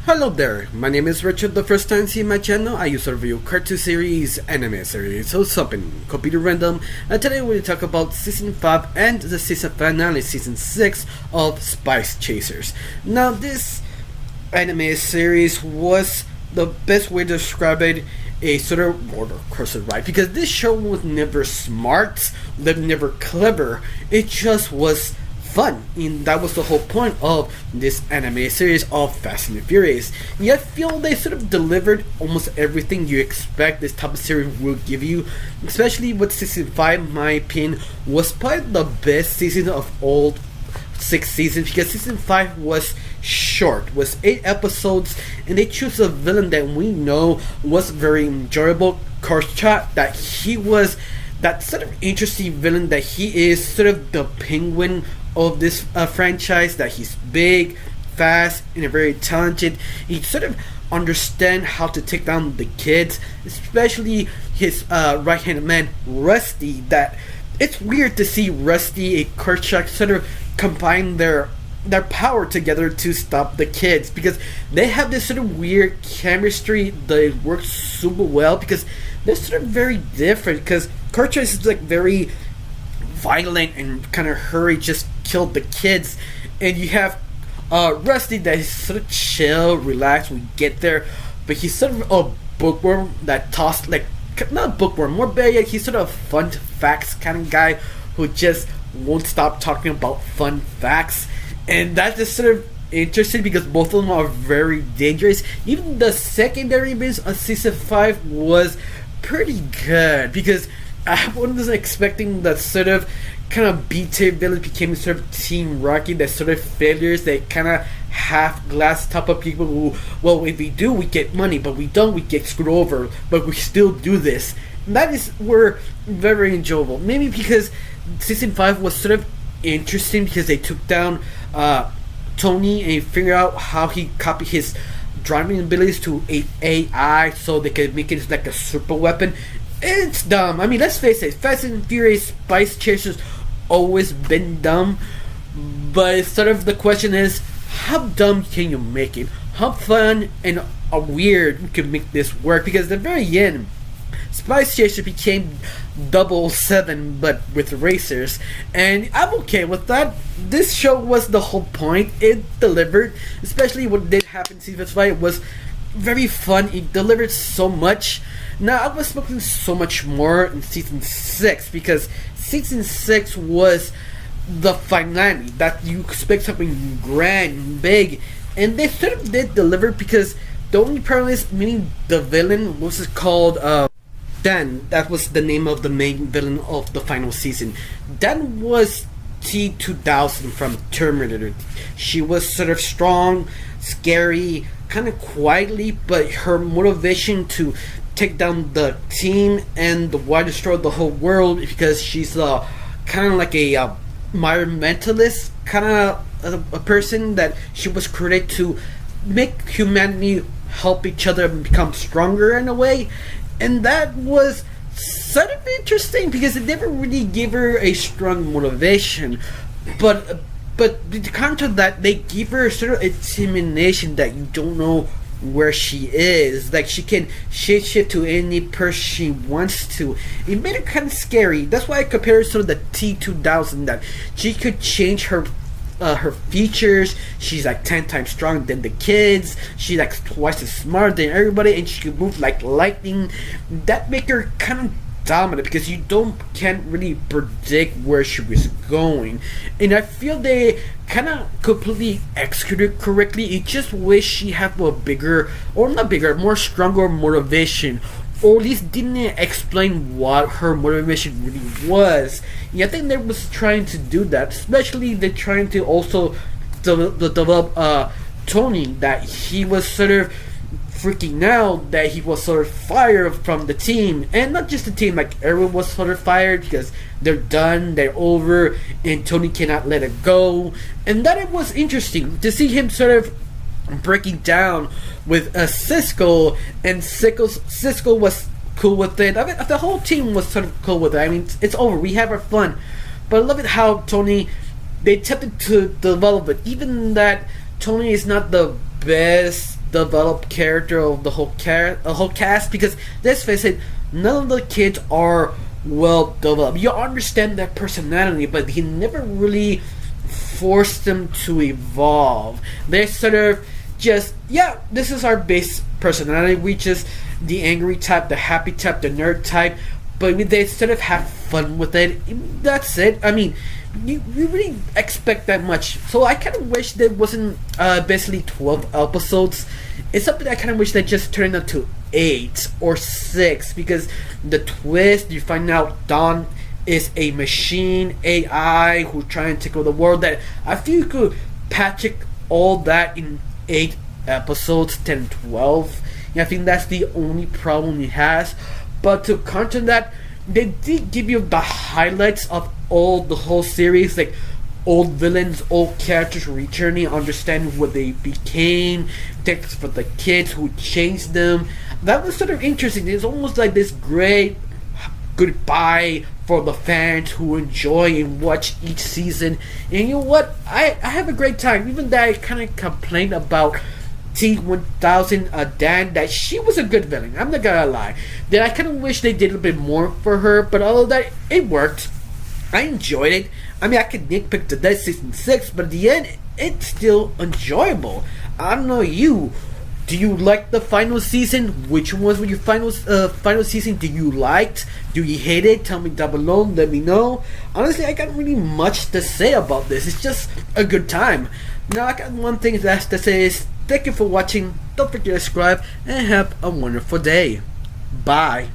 Hello there, my name is Richard. The first time seeing my channel, I use to review cartoon series, anime series, so something completely random. And today we're going to talk about Season 5 and the season finale, Season 6 of Spice Chasers. Now this anime series was the best way to describe it, a sort of roller coaster ride, because this show was never smart, never clever, it just was fun, and that was the whole point of this anime series of Fast and the Furious. Yet I feel they sort of delivered almost everything you expect this type of series will give you, especially with Season 5, in my opinion, was probably the best season of all 6 seasons, because Season 5 was short, was 8 episodes, and they chose a villain that we know was very enjoyable, Korchak, that he was that sort of interesting villain that he is, sort of the penguin of this franchise, that he's big, fast, and very talented. He sort of understand how to take down the kids, especially his right-hand man, Rusty. That it's weird to see Rusty and Korchak sort of combine their power together to stop the kids, because they have this sort of weird chemistry that works super well, because they're sort of very different, because Korchak is like very violent and kind of hurry, just kill the kids, and you have Rusty that is sort of chill, relaxed when we get there, but he's sort of a bookworm that tossed, like, not a bookworm, more bad yet, he's sort of a fun facts kind of guy who just won't stop talking about fun facts, and that's just sort of interesting because both of them are very dangerous. Even the secondary bits of Season 5 was pretty good, because I wasn't expecting that sort of kind of B-tier villains became sort of Team Rocky, that sort of failures, that kind of half glass type of people who, well, if we do, we get money, but we don't, we get screwed over, but we still do this. And that is were very enjoyable. Maybe because Season 5 was sort of interesting because they took down Tony and figured out how he copied his driving abilities to AI so they could make it like a super weapon. It's dumb. I mean, let's face it, Fast and Furious Spice Chasers always been dumb, but sort of the question is, how dumb can you make it? How fun and weird you can make this work? Because at the very end, Spice Chasers became 007 but with racers, and I'm okay with that. This show was the whole point. It delivered, especially what did happen in Season 5. It was very fun. It delivered so much. Now, I was expecting so much more in Season 6, because Season 6 was the finale, that you expect something grand, big, and they sort of did deliver, because the only problem is, meaning the villain, was called Dan. That was the name of the main villain of the final season. Dan was T-2000 from Terminator. She was sort of strong, scary, kind of quietly, but her motivation to take down the team and why destroy the whole world, because she's kind of like a environmentalist kind of a person, that she was created to make humanity help each other and become stronger in a way. And that was sort of interesting because it never really gave her a strong motivation, but to counter that, they give her sort of intimidation that you don't know where she is. Like, she can shit to any person she wants to. It made her kind of scary. That's why I compare her to the T-2000, that she could change her features. She's like 10 times stronger than the kids. She's like twice as smart than everybody, and she can move like lightning. That make her kind of dominant, because you can't really predict where she was going, and I feel they kind of completely executed correctly. You just wish she had a bigger, or not bigger, more stronger motivation, or at least didn't explain what her motivation really was. Yeah, I think they was trying to do that, especially they're trying to also develop Tony, that he was sort of freaking out, that he was sort of fired from the team, and not just the team, like everyone was sort of fired because they're done, they're over, and Tony cannot let it go. And that it was interesting to see him sort of breaking down with Cisco, and Cisco was cool with it. I mean, the whole team was sort of cool with it. I mean, it's over, we have our fun. But I love it how Tony, they attempted to develop it, even that Tony is not the best developed character of the whole cast, because let's face it, none of the kids are well developed. You understand their personality, but he never really forced them to evolve. They sort of just, yeah, this is our base personality. We just the angry type, the happy type, the nerd type, but they sort of have fun with it. That's it. I mean, you really expect that much. So I kind of wish there wasn't basically 12 episodes. It's something I kind of wish they just turned into 8 or 6, because the twist, you find out Dawn is a machine AI who's trying to take over the world. That I feel you could patch all that in 8 episodes, 10, 12. Yeah, I think that's the only problem he has. But to counter that, they did give you the highlights of the whole series, like old villains, old characters returning, understanding what they became, texts for the kids who changed them. That was sort of interesting. It's almost like this great goodbye for the fans who enjoy and watch each season. And you know what? I have a great time. Even though I kind of complained about T-1000 Dan, that she was a good villain. I'm not gonna lie. That I kind of wish they did a bit more for her, but all of that, it worked. I enjoyed it. I mean, I could nitpick to that season 6, but at the end, it's still enjoyable. I don't know you. Do you like the final season? Which ones were your final season do you liked? Do you hate it? Tell me down below. Let me know. Honestly, I got really much to say about this. It's just a good time. Now, I got one thing last to say is thank you for watching. Don't forget to subscribe and have a wonderful day. Bye.